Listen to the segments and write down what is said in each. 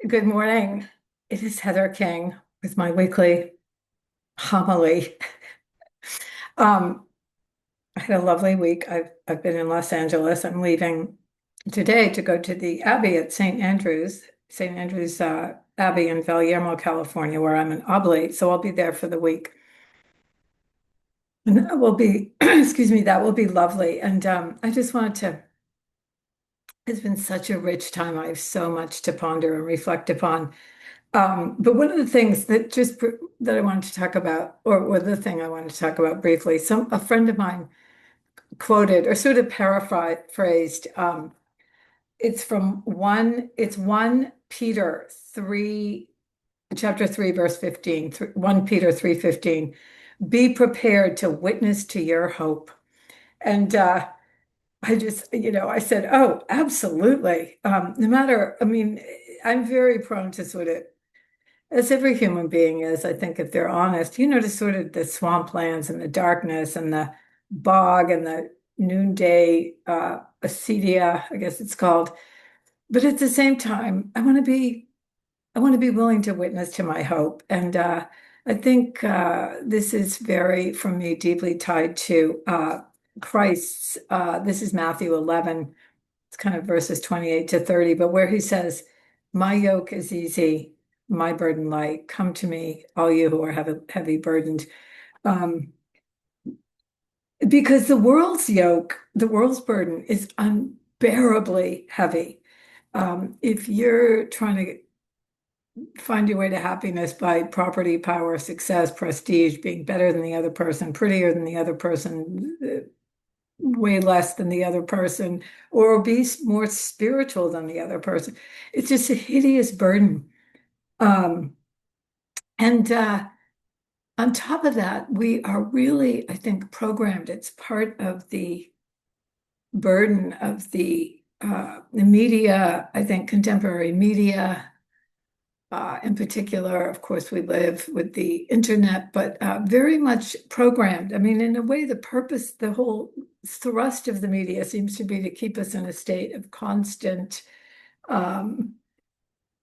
Good morning. It is Heather King with my weekly homily. Um, I had a lovely week. I've been in Los Angeles. I'm leaving today to go to the Abbey at St. Andrew's Abbey in Vallejo, California, where I'm an oblate. So I'll be there for the week. And that will be, excuse me, that will be lovely. And I just wanted to, it's been such a rich time. I have so much to ponder and reflect upon. But one of the things that I wanted to talk about, or the thing I wanted to talk about briefly, a friend of mine quoted or sort of paraphrased. It's 1 Peter 3, chapter 3, verse 15, 1 Peter 3:15. Be prepared to witness to your hope. And I said, oh, absolutely. No matter, I mean, I'm very prone to sort of as every human being is, I think, if they're honest, to sort of the swamplands and the darkness and the bog and the noonday acedia, I guess it's called. But at the same time, I want to be willing to witness to my hope. And I think this is very, for me, deeply tied to Christ's. This is Matthew 11. It's kind of verses 28 to 30, but where he says, my yoke is easy, my burden light. Come to me, all you who are heavy burdened. Um, because the world's burden is unbearably heavy. If you're trying to find your way to happiness by property, power, success, prestige, being better than the other person, prettier than the other person, way less than the other person, or be more spiritual than the other person. It's just a hideous burden. Um, and on top of that, we are really, I think, programmed. It's part of the burden of the media, I think, contemporary media. In particular, of course, we live with the internet, but very much programmed. I mean, in a way, the whole thrust of the media seems to be to keep us in a state of constant um,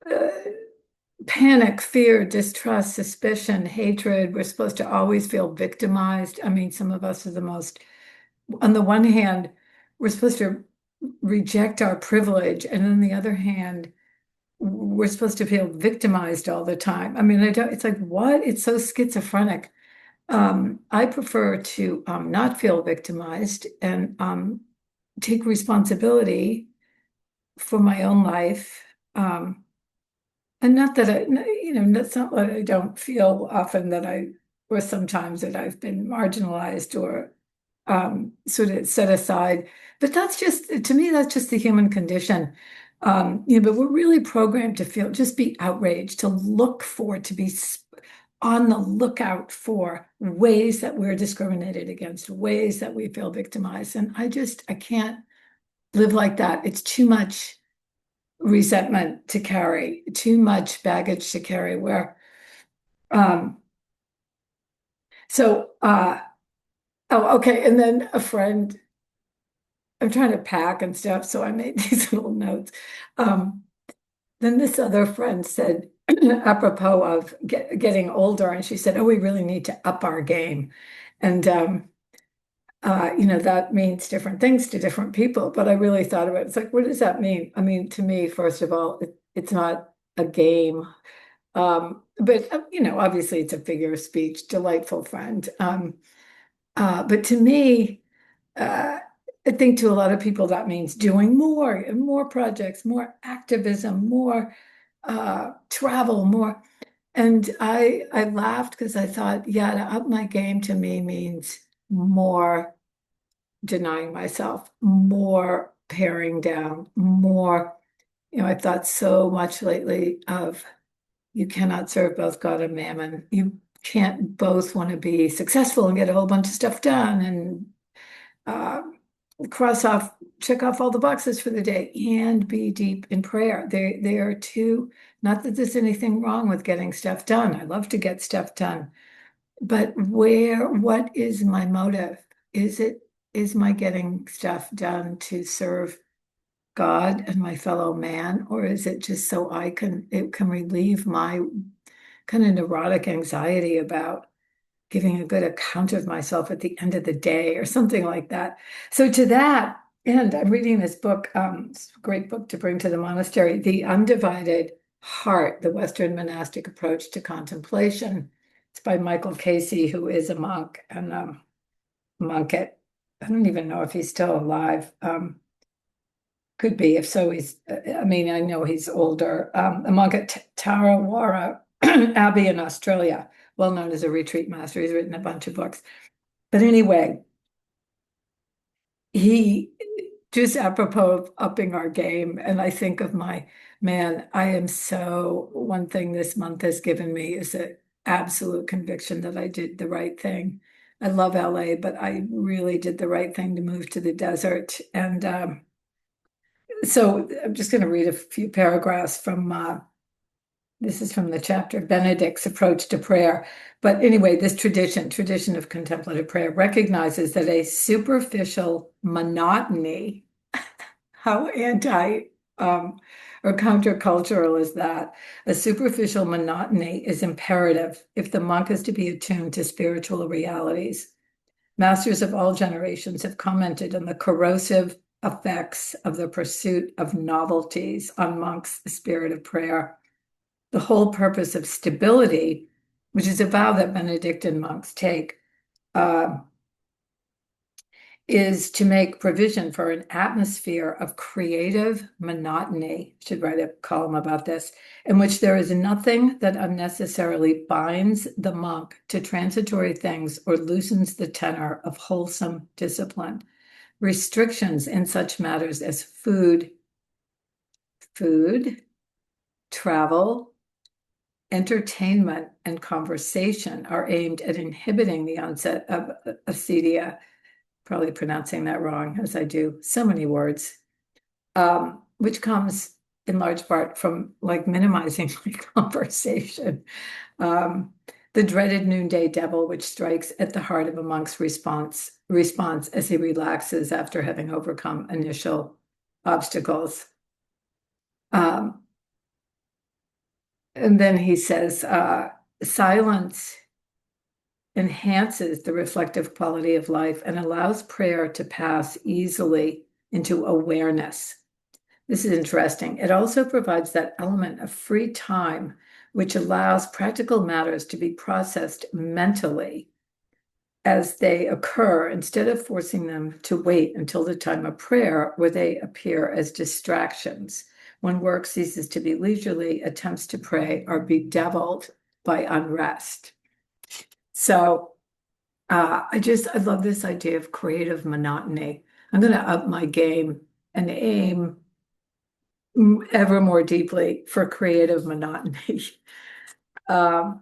uh, panic, fear, distrust, suspicion, hatred. We're supposed to always feel victimized. I mean, some of us are the most, on the one hand, we're supposed to reject our privilege, and on the other hand, we're supposed to feel victimized all the time. I mean, I don't, it's like, what? It's so schizophrenic. I prefer to not feel victimized and take responsibility for my own life. And not that that's not what I don't feel often or sometimes that I've been marginalized or sort of set aside. But to me, that's just the human condition. But we're really programmed to just be outraged, to be on the lookout for ways that we're discriminated against, ways that we feel victimized. And I can't live like that. It's too much resentment to carry, too much baggage to carry. Um, so, oh, okay. And then I'm trying to pack and stuff, so I made these little notes. Um, then this other friend said, apropos of getting older, and she said, "Oh, we really need to up our game," and that means different things to different people. But I really thought about it. It's like, what does that mean? I mean, to me, first of all, it's not a game. But obviously, it's a figure of speech. Delightful friend. But to me. Uh, I think to a lot of people that means doing more and more projects, more activism, more travel, more. And I laughed because I thought, yeah, to up my game to me means more denying myself, more paring down, more. I thought so much lately of you cannot serve both God and mammon. You can't both want to be successful and get a whole bunch of stuff done and uh, check off all the boxes for the day and be deep in prayer. They are two, not that there's anything wrong with getting stuff done. I love to get stuff done. But what is my motive? Is my getting stuff done to serve God and my fellow man, or is it just so it can relieve my kind of neurotic anxiety about giving a good account of myself at the end of the day or something like that. So to that end, I'm reading this book, it's a great book to bring to the monastery, The Undivided Heart, the Western Monastic Approach to Contemplation. It's by Michael Casey, who is a monk and monk at, I don't even know if he's still alive. Could be, if so, I mean, I know he's older. A monk at Tarawara Abbey in Australia, well known as a retreat master. He's written a bunch of books. But anyway, he just apropos of upping our game, and I think of my man, I am so, one thing this month has given me is an absolute conviction that I did the right thing. I love LA, but I really did the right thing to move to the desert. And so I'm just going to read a few paragraphs from this is from the chapter Benedict's Approach to Prayer. But anyway, this tradition of contemplative prayer, recognizes that a superficial monotony, how anti or countercultural is that? A superficial monotony is imperative if the monk is to be attuned to spiritual realities. Masters of all generations have commented on the corrosive effects of the pursuit of novelties on monks' spirit of prayer. The whole purpose of stability, which is a vow that Benedictine monks take, is to make provision for an atmosphere of creative monotony. I should write a column about this, in which there is nothing that unnecessarily binds the monk to transitory things or loosens the tenor of wholesome discipline. Restrictions in such matters as food, travel, entertainment, and conversation are aimed at inhibiting the onset of acedia, probably pronouncing that wrong as I do so many words, which comes in large part from like minimizing my conversation. The dreaded noonday devil, which strikes at the heart of a monk's response as he relaxes after having overcome initial obstacles. And then he says, silence enhances the reflective quality of life and allows prayer to pass easily into awareness. This is interesting. It also provides that element of free time, which allows practical matters to be processed mentally as they occur, instead of forcing them to wait until the time of prayer, where they appear as distractions. When work ceases to be leisurely, attempts to pray are bedeviled by unrest. So I love this idea of creative monotony. I'm going to up my game and aim ever more deeply for creative monotony. I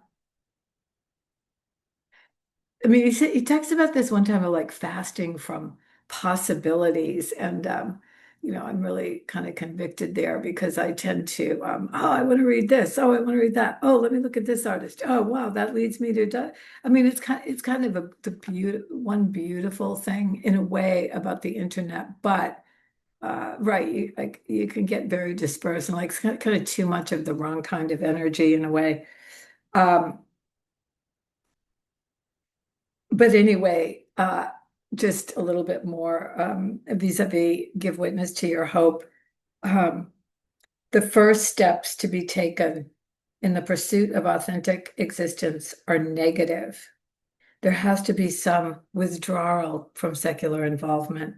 mean, he talks about this one time of like fasting from possibilities. And, I'm really kind of convicted there because I tend to, oh, I want to read this. Oh, I want to read that. Oh, let me look at this artist. Oh, wow, that leads me to, I mean, it's kind of one beautiful thing in a way about the internet, but right, you can get very dispersed and like it's kind of too much of the wrong kind of energy in a way. Um, But anyway, just a little bit more vis-a-vis give witness to your hope. Um, the first steps to be taken in the pursuit of authentic existence are negative. There has to be some withdrawal from secular involvement.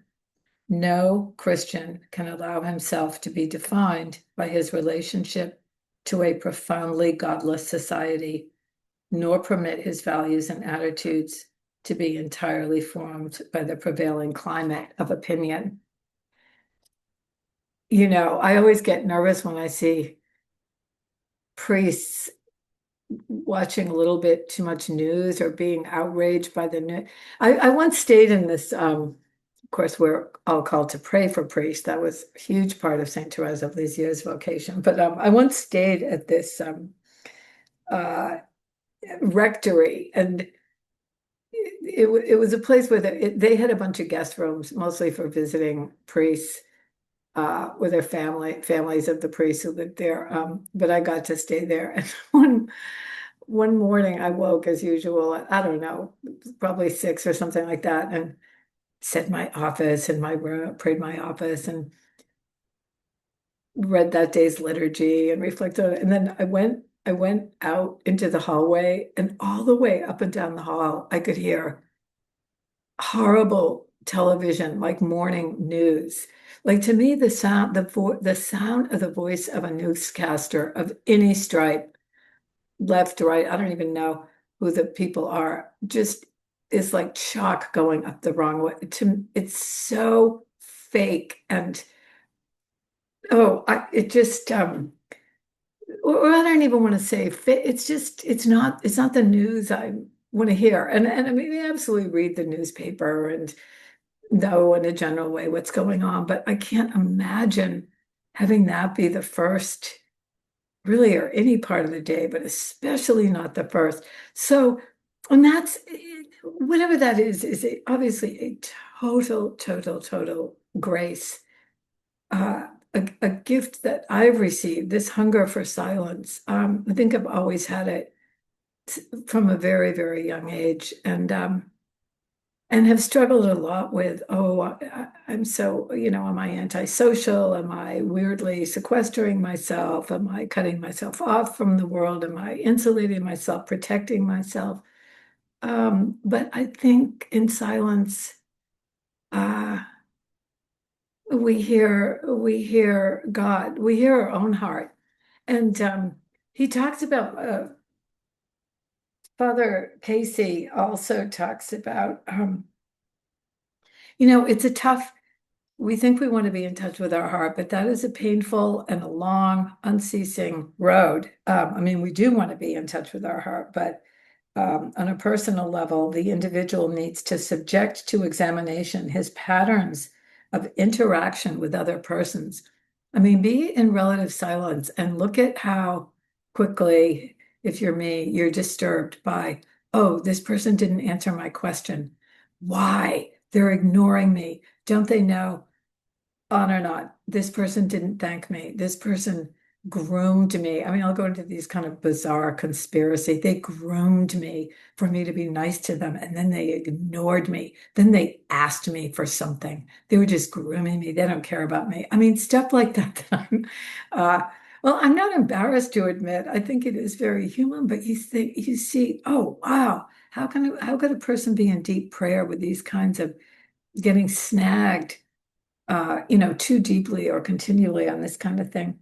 No Christian can allow himself to be defined by his relationship to a profoundly godless society, nor permit his values and attitudes to be entirely formed by the prevailing climate of opinion. I always get nervous when I see priests watching a little bit too much news or being outraged by the news. I once stayed in this, of course, we're all called to pray for priests. That was a huge part of St. Therese of Lisieux's vocation. But I once stayed at this uh, rectory, and it was a place where they had a bunch of guest rooms, mostly for visiting priests. with their families of the priests who lived there. But I got to stay there. And one morning I woke as usual, I don't know, probably 6 or something like that, and said my office in my room, prayed my office and read that day's liturgy and reflected on it. And then I went out into the hallway, and all the way up and down the hall, I could hear horrible television, like morning news. Like to me, the sound of the voice of a newscaster of any stripe, left, right, I don't even know who the people are, just is like chalk going up the wrong way. It's so fake and it just or I don't even want to say fit. It's not the news I want to hear. And I mean, I absolutely read the newspaper and know in a general way what's going on, but I can't imagine having that be the first, really, or any part of the day, but especially not the first. So, and that's whatever that is obviously a total, total, total grace, a gift that I've received, this hunger for silence. I think I've always had it from a very, very young age, and have struggled a lot with, I'm so, am I antisocial? Am I weirdly sequestering myself? Am I cutting myself off from the world? Am I insulating myself, protecting myself? But I think in silence, uh, we hear God, we hear our own heart. And he talks about Father Casey also talks about it's a tough, we think we want to be in touch with our heart, but that is a painful and a long, unceasing road. I mean, we do want to be in touch with our heart, but on a personal level, the individual needs to subject to examination his patterns of interaction with other persons. I mean, be in relative silence and look at how quickly, if you're me, you're disturbed by, oh, this person didn't answer my question. Why? They're ignoring me. Don't they know? On or not, this person didn't thank me. This person groomed me. I mean, I'll go into these kind of bizarre conspiracy. They groomed me for me to be nice to them, and then they ignored me. Then they asked me for something. They were just grooming me. They don't care about me. I mean, stuff like that. uh, well, I'm not embarrassed to admit. I think it is very human, but you see, oh wow, how could a person be in deep prayer with these kinds of getting snagged? Too deeply or continually on this kind of thing.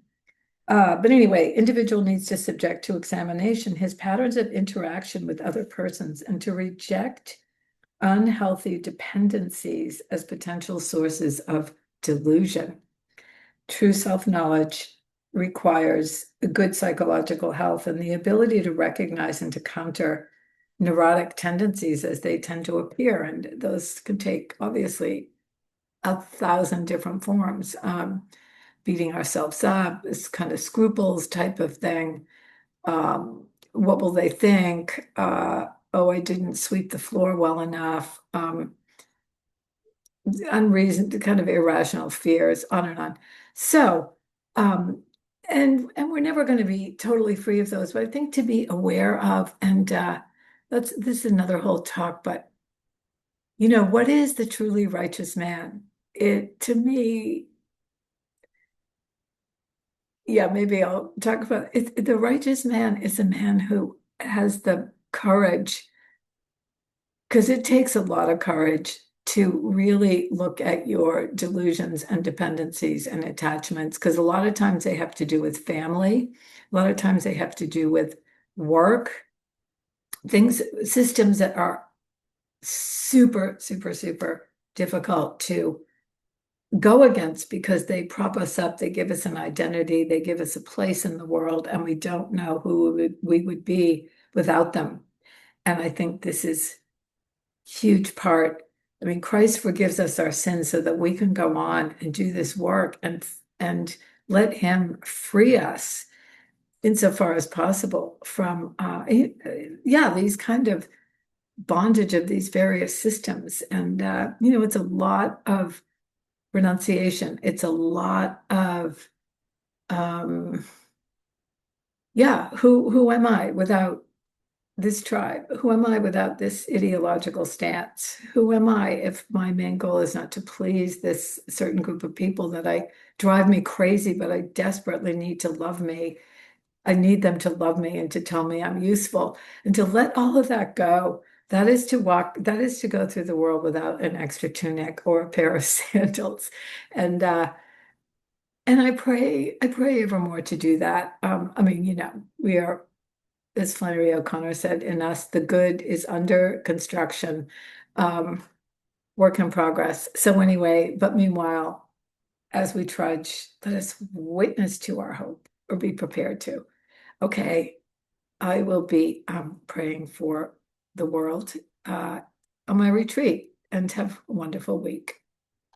But anyway, individual needs to subject to examination his patterns of interaction with other persons and to reject unhealthy dependencies as potential sources of delusion. True self-knowledge requires a good psychological health and the ability to recognize and to counter neurotic tendencies as they tend to appear. And those can take, obviously, 1,000 different forms. Beating ourselves up, this kind of scruples type of thing. What will they think? Oh, I didn't sweep the floor well enough. Unreasoned, kind of irrational fears, on and on. So, um, and we're never going to be totally free of those, but I think to be aware of, and this is another whole talk, but what is the truly righteous man? It to me, yeah, maybe I'll talk about it. The righteous man is a man who has the courage, because it takes a lot of courage to really look at your delusions and dependencies and attachments, because a lot of times they have to do with family, a lot of times they have to do with work, things, systems that are super, super, super difficult to go against because they prop us up, they give us an identity, they give us a place in the world, and we don't know who we would be without them. And I think this is huge part. I mean, Christ forgives us our sins so that we can go on and do this work and let him free us insofar as possible from these kind of bondage of these various systems. And it's a lot of renunciation. It's a lot of, um, yeah, who am I without this tribe? Who am I without this ideological stance? Who am I if my main goal is not to please this certain group of people that I drive me crazy, but I desperately need to love me. I need them to love me and to tell me I'm useful and to let all of that go. That is to walk, that is to go through the world without an extra tunic or a pair of sandals. And I pray evermore to do that. I mean, we are, as Flannery O'Connor said, in us, the good is under construction, um, work in progress. So anyway, but meanwhile, as we trudge, let us witness to our hope or be prepared to. Okay, I will be praying for the world uh, on my retreat and have a wonderful week.